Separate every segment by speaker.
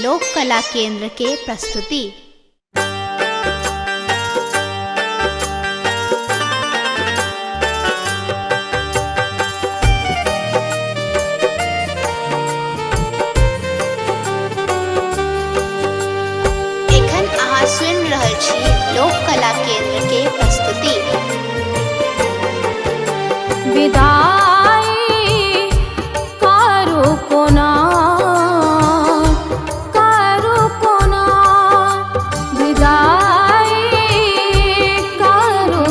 Speaker 1: लोक कला केंद्र के प्रस्तुति। एखन अहाँ सुनि रहल छी लोक कला केंद्र के प्रस्तुति।
Speaker 2: विदाई कारो कोना विदाई कारो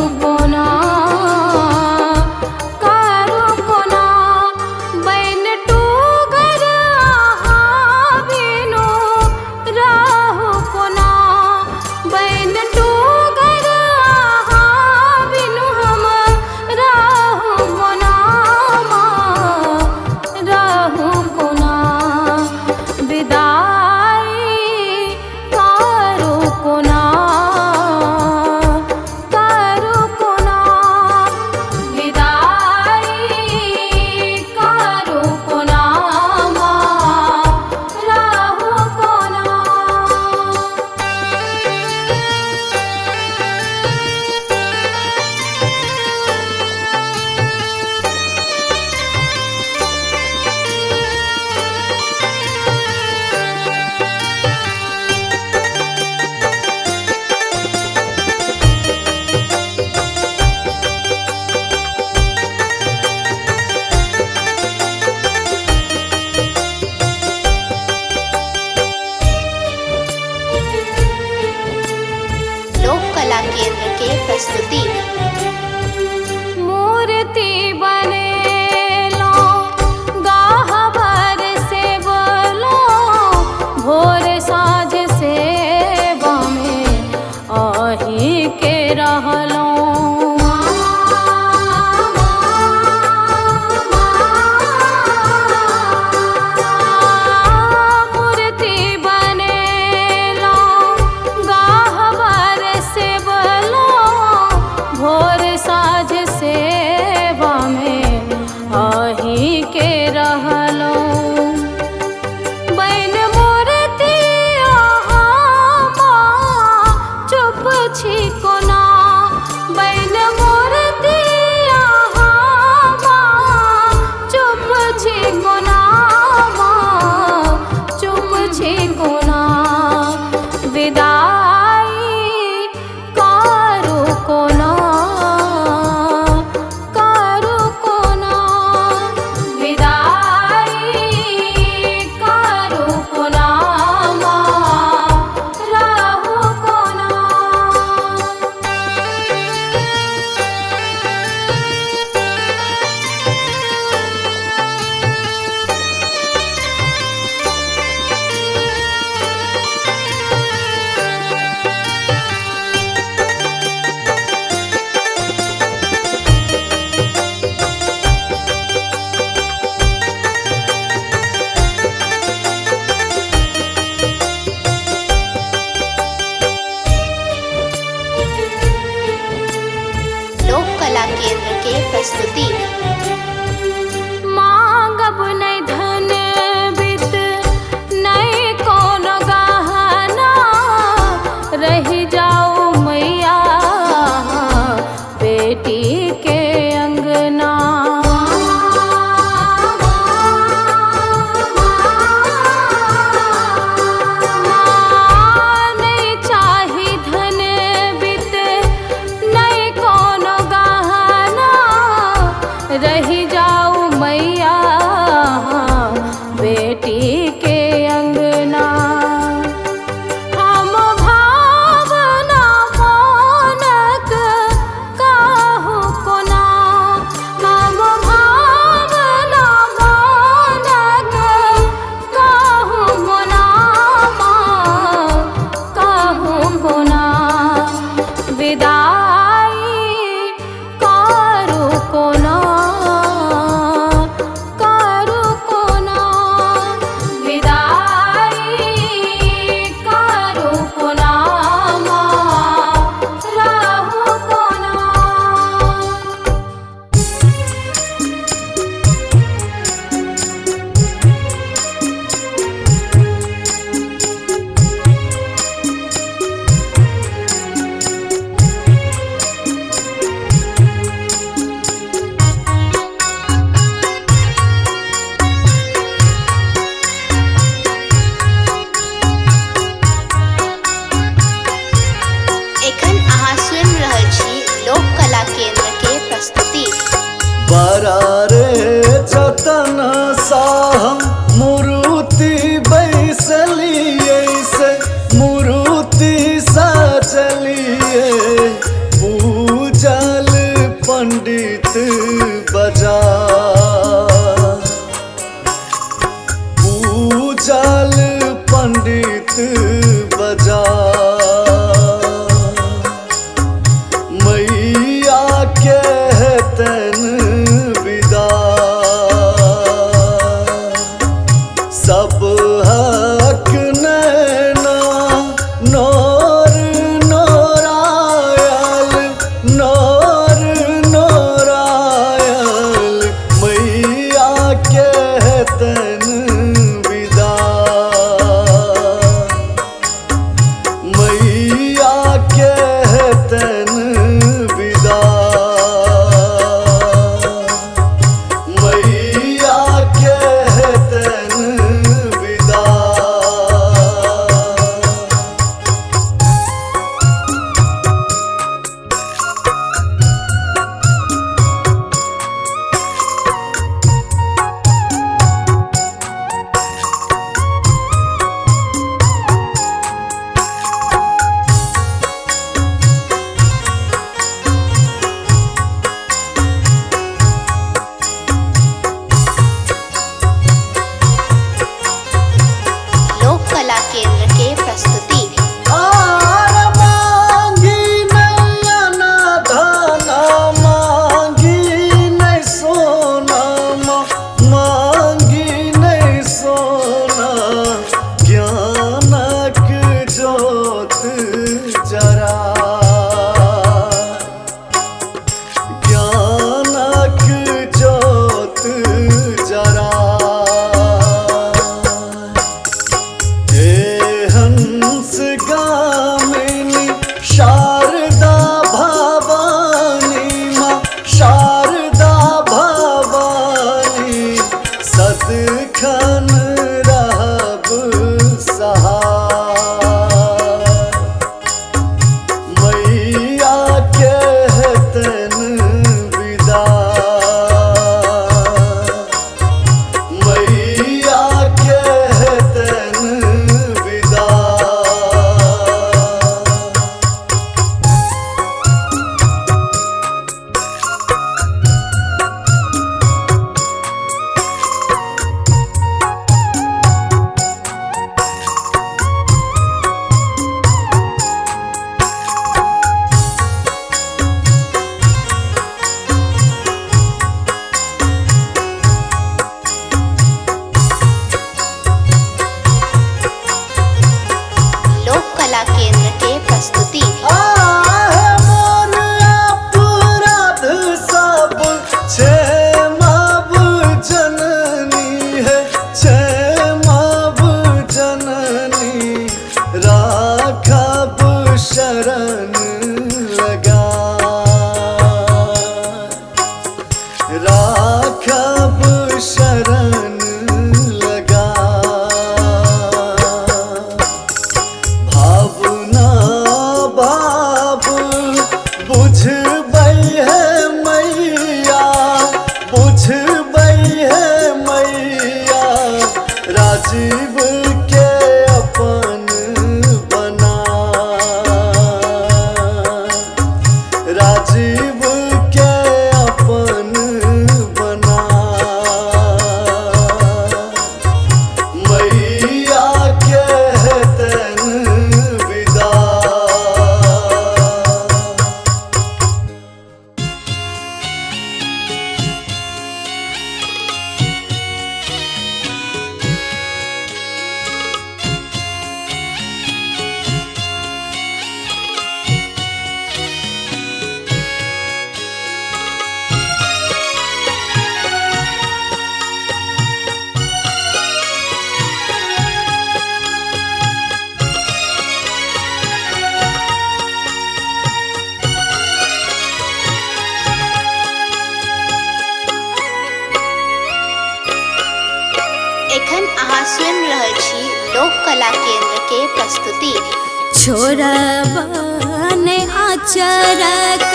Speaker 2: कोना बैन टूगर बिनु राहु कोना बैन टूगर बिनु हम राहु कोना
Speaker 3: पूजल पंडित बजा मैया के तन विदा सब हक नैना नोर नोरायल नोर नोरायल मैया के तन विदा मैया के तन विदा मैया के तन विदा
Speaker 1: लोक कला केंद्र के प्रस्तुति।
Speaker 3: आर मांगी नैया ना धना मांगी नहीं सोना मांगी नहीं सोना ज्ञानक जोत जरा ज्ञानक जोत जरा हे हंस गामिनी शारदा भवानी माँ शारदा भवानी सदखन रहब सहाय मैया के तन विदा मैया के तन विदा
Speaker 1: लोक कला केंद्र के प्रस्तुति।
Speaker 3: आहे मोर अपराध सब क्षेमब जननी है क्षेमब जननी राखब शरण लगा राखब शरण लगा भावना बाब बुझबै है मैया बुझबै है मैया राजीव के अपन बना राजीव के अपन बना मैया के तन विदा
Speaker 1: एखन अहाँ सुनि रहल छी लोक कला केंद्र के प्रस्तुति।
Speaker 2: छोड़बन आचरक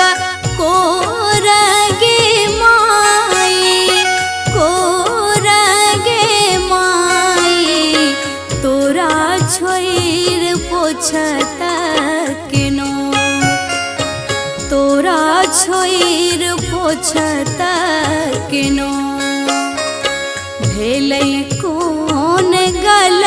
Speaker 2: कोरगे माई कोरगे माई तोरा छोड़ पोछत किनो तोरा छोड़ पोछत किनो भेलै कोन गल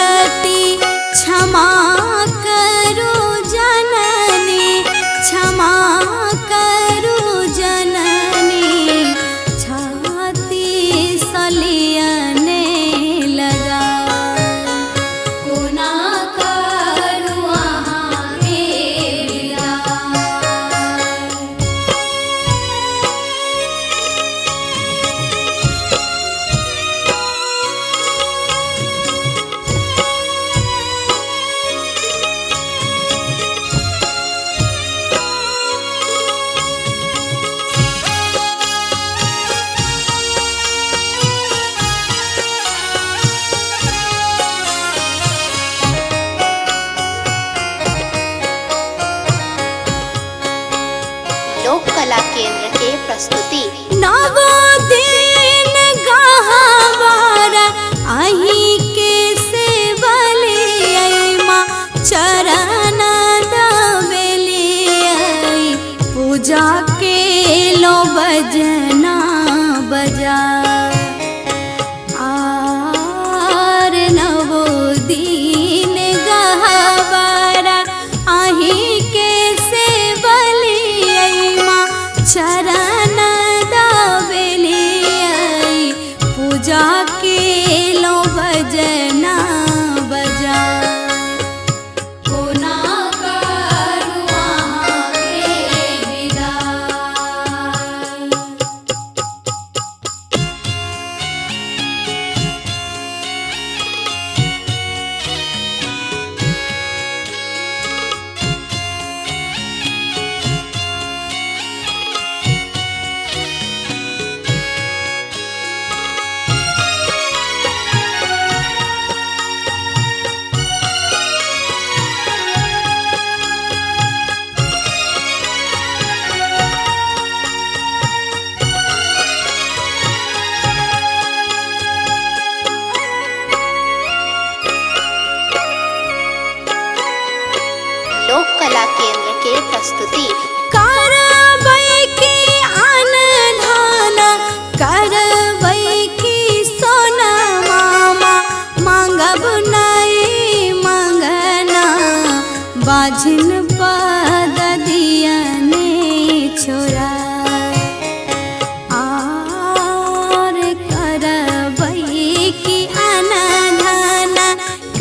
Speaker 1: प्रस्तुति।
Speaker 2: नव दिन गहवार आही के सेवली आई माँ चरण दबेली आई पूजा के लो बजना बजा आर नवो दिन गहवार आही के सेवली आई माँ चरण दबेली आई पूजा के लो बजना बजा कोना करू अहाँ के विदाई।
Speaker 1: लोक कला केंद्र के प्रस्तुति।
Speaker 2: करबै की अनधान करबै की सोना मामा मांगब नहीं मंगना बाझिन पद दियने छोरा आर करबै की अनधान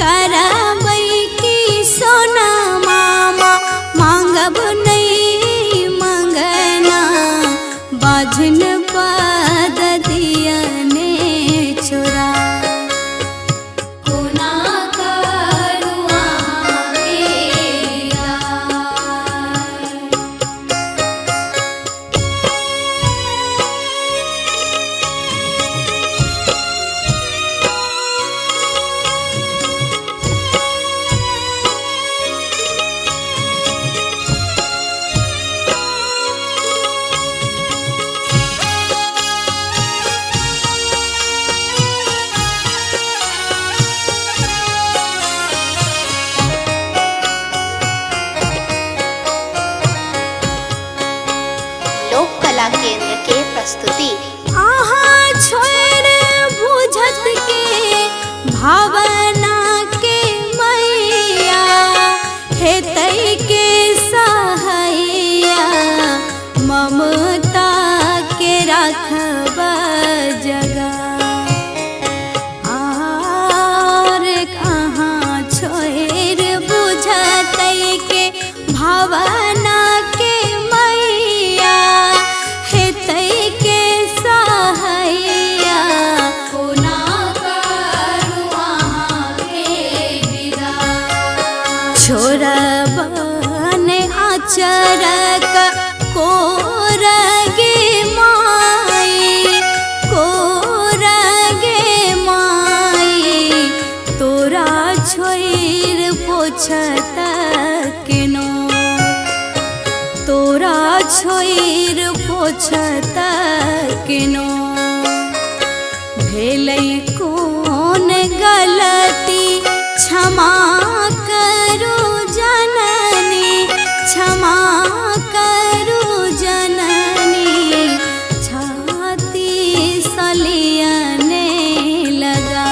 Speaker 2: करबै की सोना मामा मांगब नहीं मंगना बाझन पद दियने छोरा कोना करू अहाँ के विदाई।
Speaker 1: लोक कला केंद्र के प्रस्तुति।
Speaker 2: आहाँ छोड़ बुझत के भावना के मैया हेतै के सहैया ममता के राखब जगा आर कहाँ छोड़ बुझतै के भावना के मैया हेतै के सहैया कोना करू अहाँ के विदाई। छोड़बन आचरक कोरगे माई कोरगे माई तोरा छोड़ पोछत केनो तोरा छोड़ पोछत केनो भेलै कोन गलती क्षमा करू जननी क्षमा करू जननी छाती सलियने लगा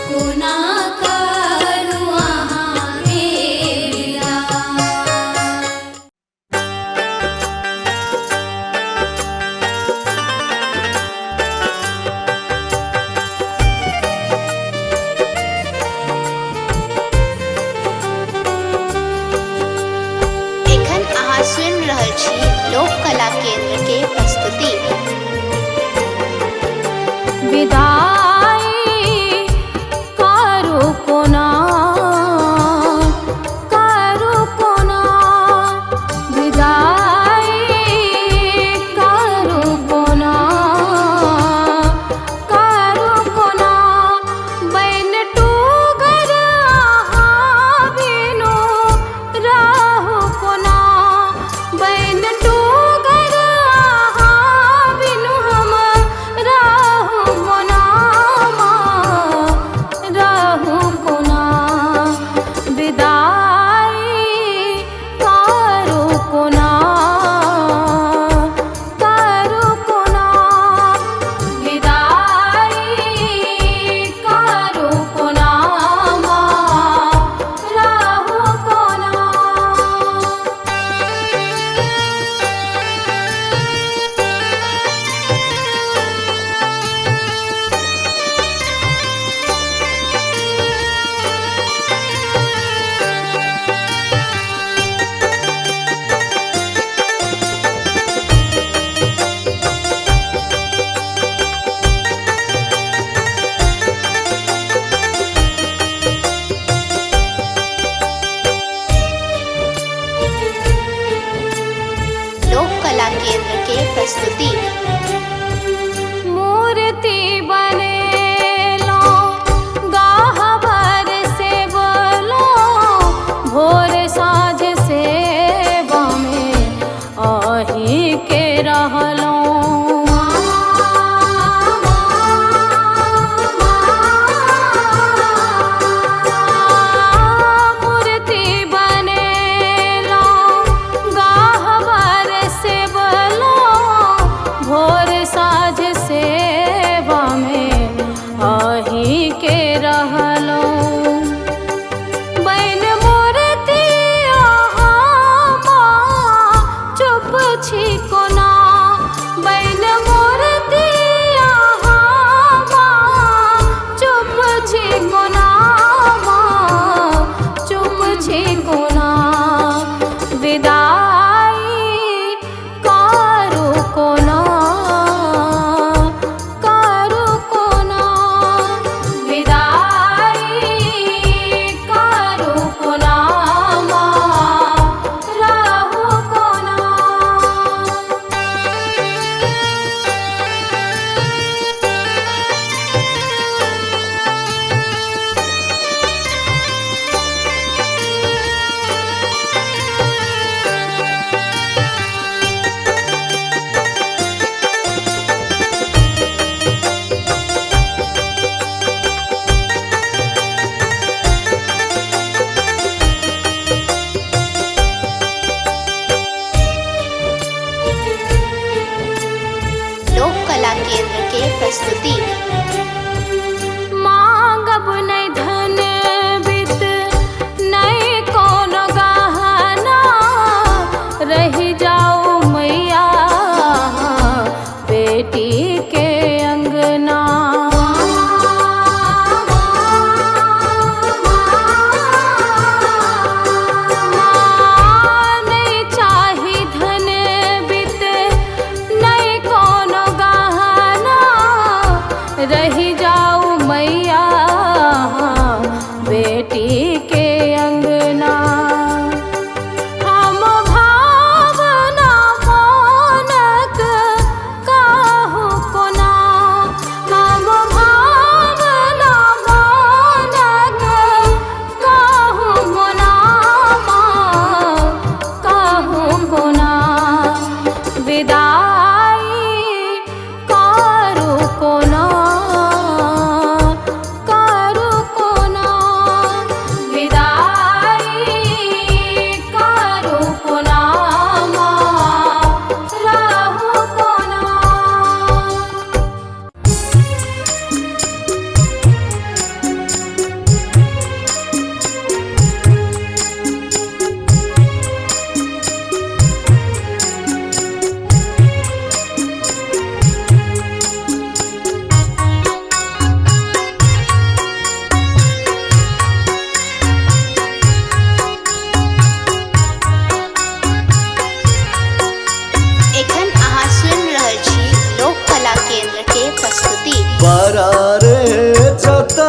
Speaker 2: कोना करू अहाँ के विदाई।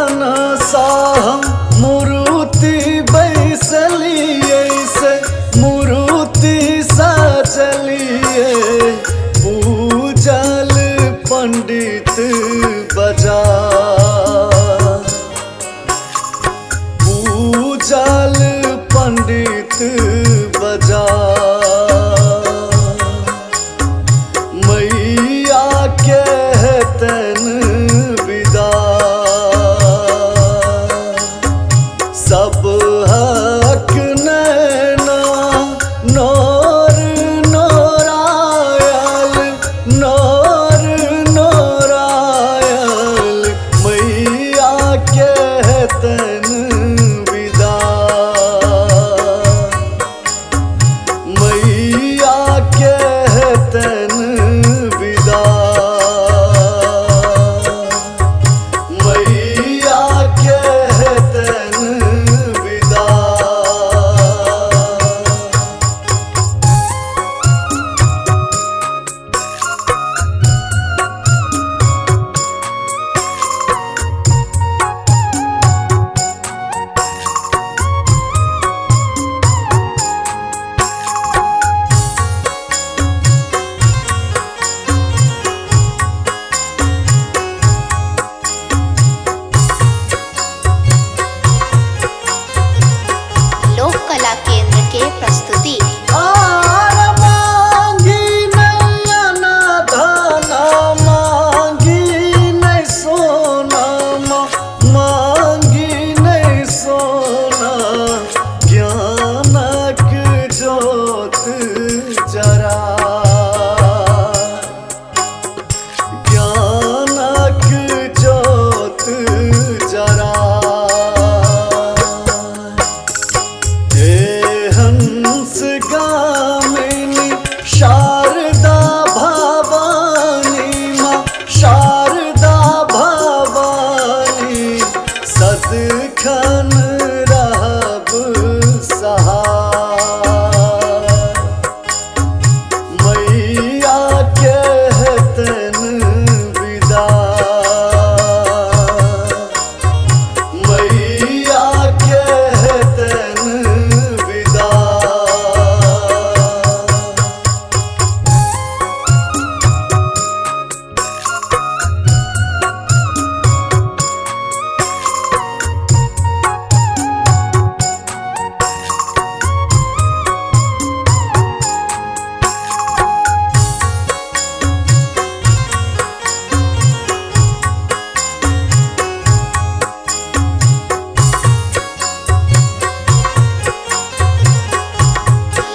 Speaker 3: मनसा हम मूर्ति बैसलिए से मूर्ति सजलिए पूजल पंडित बाजार पूजल पंडित बाजार मैया के तन विदा सब हक नैना नोर नोरायल नोर नोरायल मैया के तन विदा मैया के तन विदा मैया के तन विदा
Speaker 1: लोक कला केंद्र के प्रस्तुति।
Speaker 3: आर मांगी नैना धना मांगी नहीं सोना मांगी नहीं सोना ज्ञानक जोत जरा ज्ञानक जोत जरा हे हंस गामिनी शारदा भवानी माँ शारदा भवानी सदखन रहब सहाय मैया के तन विदा मैया के तन विदा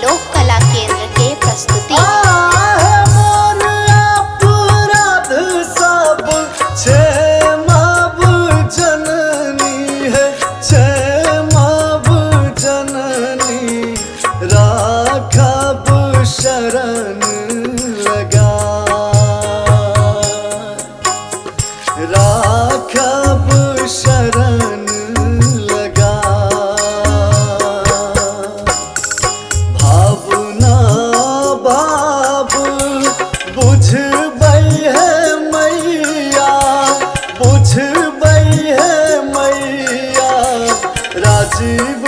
Speaker 1: लोक कला केंद्र के प्रस्तुति।
Speaker 3: आहे मोर अपराध सब क्षेमब जननी है क्षेमब जननी राखब शरण लगा राखब शरण लगा भावना बाब बुझबै है मैया बुझबै है मैया राजीव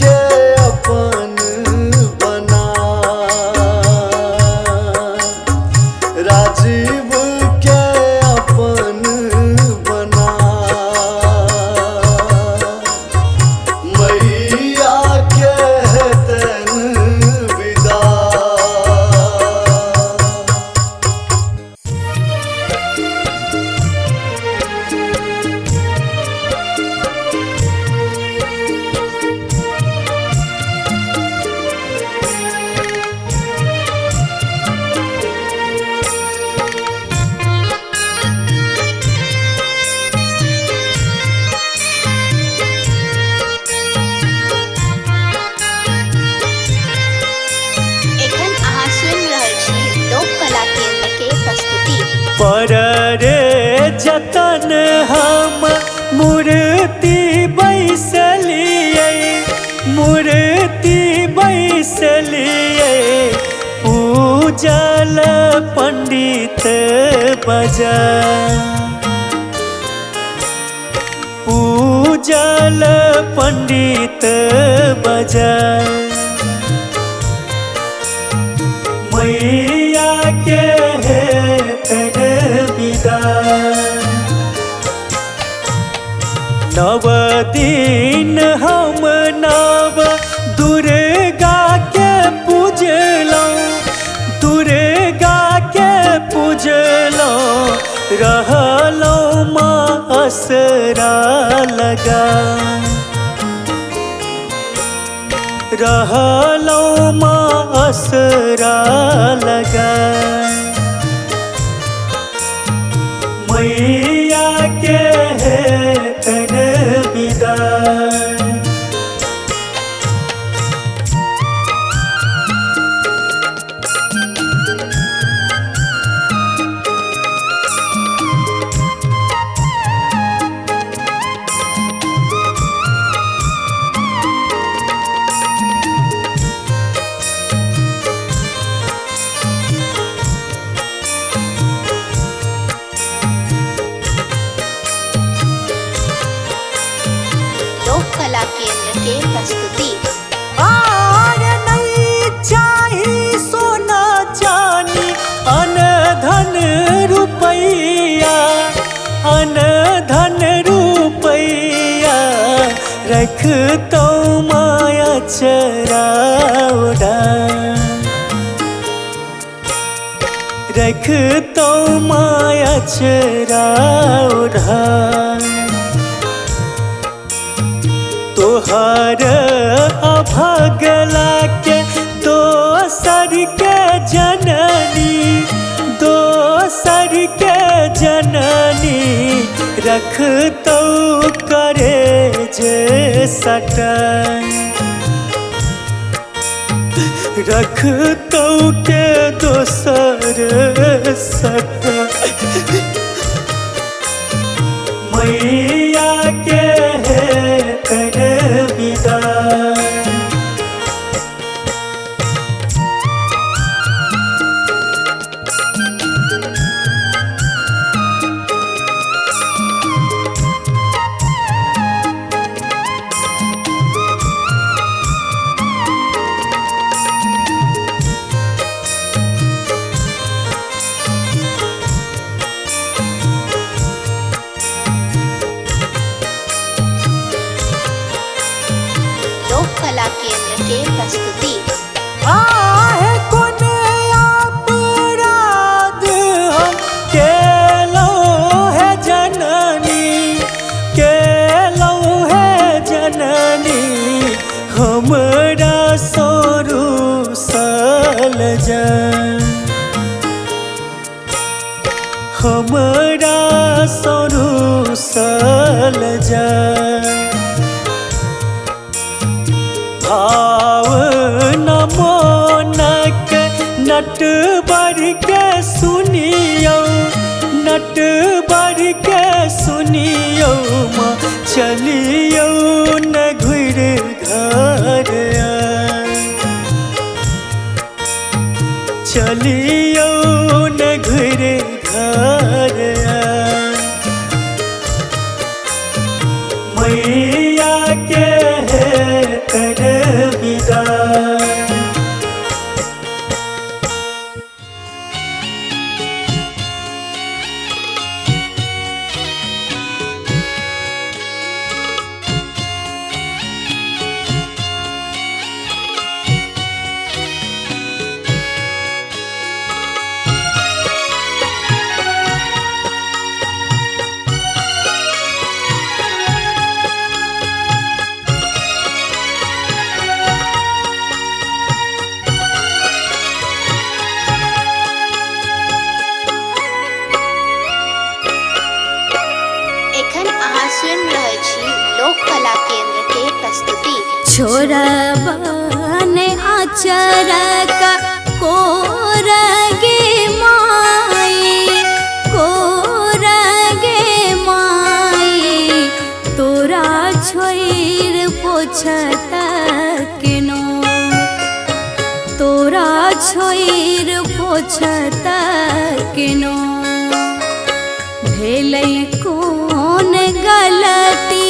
Speaker 3: के अपन बना राजीव के अपन बना मैया के तन विदा
Speaker 1: एखन अहाँ सुनि रहल छी लोक कला केंद्र के प्रस्तुति।
Speaker 4: पर रे जतन हम मूर्ति बैसलिए मूर्ति बैसलिए पूजल पंडित बजा पूजल पंडित बजाय मैया के हेतन विदाई। नव दिन हम नव दुर्गा के पूजलौं, दुर्गा के पूजलौं, रहलौं माँ असरा लगा, रहलौं माँ असरा लगा। मैया के हेतन विदाई।
Speaker 1: लोक कला केंद्र के प्रस्तुति।
Speaker 4: आर नहीं चाही सोना चानी अन धन रुपैया, अन धन रुपैया, रख तो माया चरा रख तो माया चरा तोहर अभगला के दोसर के जननी, दोसर के जननी, रख तो करे जे सटन, रख तो के दोसर सटन। मैया के हेतन विदाई।
Speaker 1: लोक कला केंद्र के प्रस्तुति।
Speaker 4: आहे कोन अपराध हम केलौं है जननी, केलौं है जननी, हमरा सोरू सल जान, हमरा सोरू सल जान। भाव नमोनक नट बढ़ के सुनियो, नट बढ़ के सुनियो, माँ चलियो न घुर घर आए, चलियो न घुर घर आए। मैया के हेतन विदाई।
Speaker 1: सुनि रहल छी लोक कला केंद्र के प्रस्तुति।
Speaker 2: छोड़बन आचरक कोरगे माई, कोरगे माई, तोरा छोड़ पोछत किनो, तोरा छोड़ पोछत किनो। भेलै कोन गलती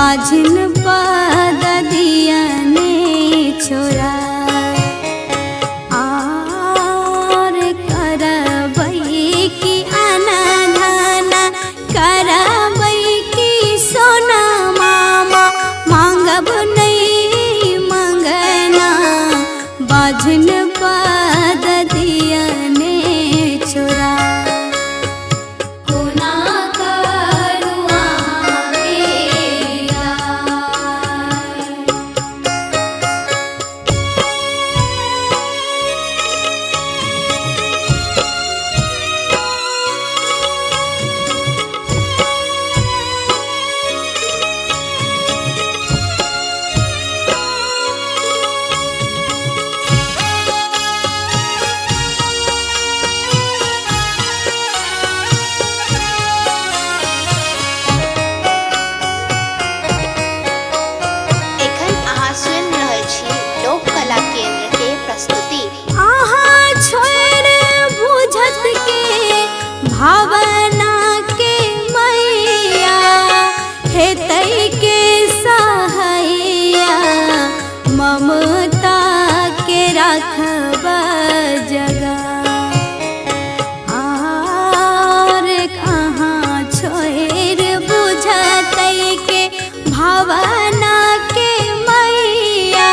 Speaker 2: बाझिन पद दिया ने छोरा और करबई की अनधना करबई की सोना मामा मांगब नहीं मंगना बाझिन पद दिया ने छोरा कोना करुआ मेरा
Speaker 1: एखन अहाँ सुनि रहल छी लोक कला केंद्र के प्रस्तुति।
Speaker 2: आहा छोड़ बुझत के भावना के मैया हेतै के सहैया ममता के राखब जगा और कहाँ छोड़ बुझत के भावना के मैया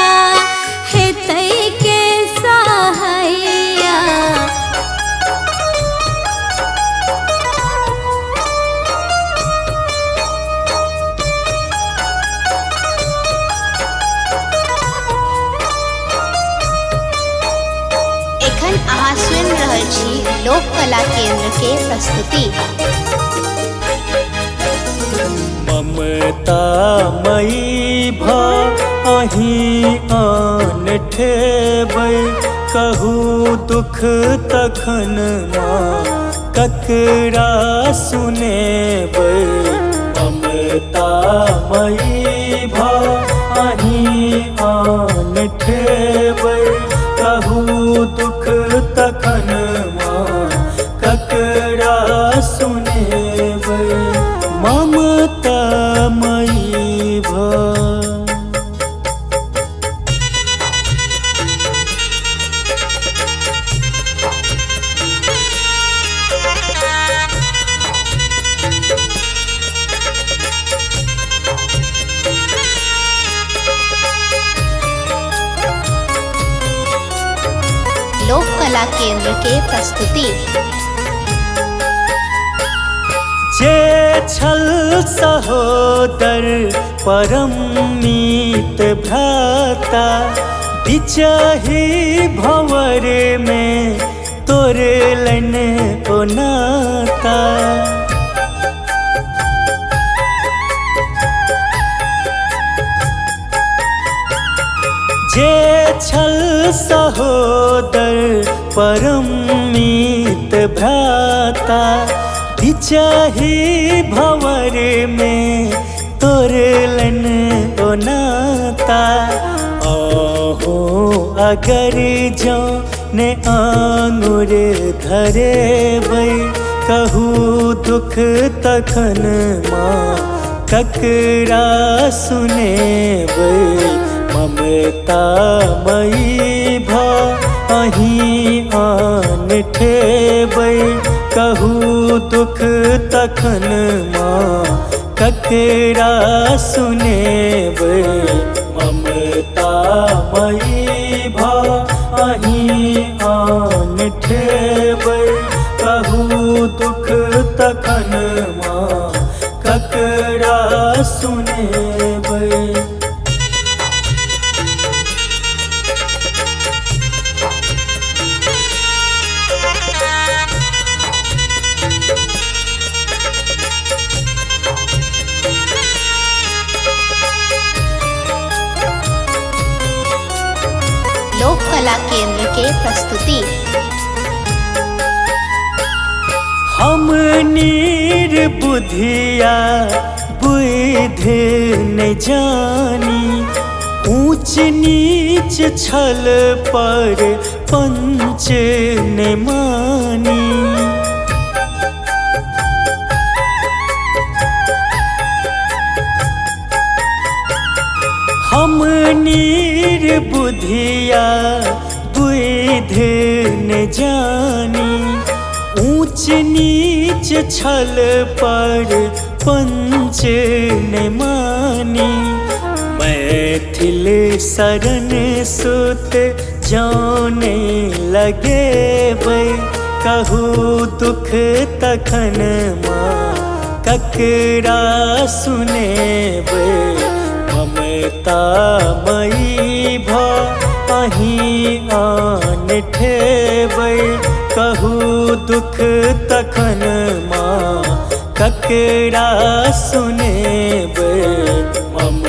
Speaker 2: हेतै के सहैया
Speaker 1: एखन अहाँ सुनि रहल छी लोक कला केंद्र के प्रस्तुति।
Speaker 4: ममता मई भा अहीं आन ठेबै कहू दुख तखन माँ ककरा सुनेबै ममता मई भा अहीं आन ठेबै कहू दुख तखन माँ ककरा सुनेबै ममता मई भा
Speaker 1: लोक कला केंद्र के प्रस्तुति।
Speaker 4: जे छल सहोदर परम मीत भ्राता बिचही भंवर में तोड़लन ओ नाता जे छल सहोदर परम मीत भ्राता बिचही भंवर में तोड़लन ओ नाता आहो अगर जो ने आंगुर धरेबै कहू दुख तखन माँ ककरा सुनेबै ममता मई भा अहीं आन ठेबै कहू दुख तखन माँ ककरा सुनेबै ममता मई भा अहीं आन ठेबै कहू दुख तखन माँ ककरा सुनेबै
Speaker 1: लोक कला केंद्र के प्रस्तुति।
Speaker 4: हम नीर बुधिया बुद्धि न जानी ऊंच नीच छल पर पंच न मानी हम नीर बुधिया बुध न जानी ऊंच नीच छल पर पंच न मानी मैथिल शरण सुत जाने लगे बै कहू दुख तखन माँ ककरा सुनेबै ममता मई भ अहीं आन ठेबै कहू दुख तखन माँ ककरा सुनेबै मम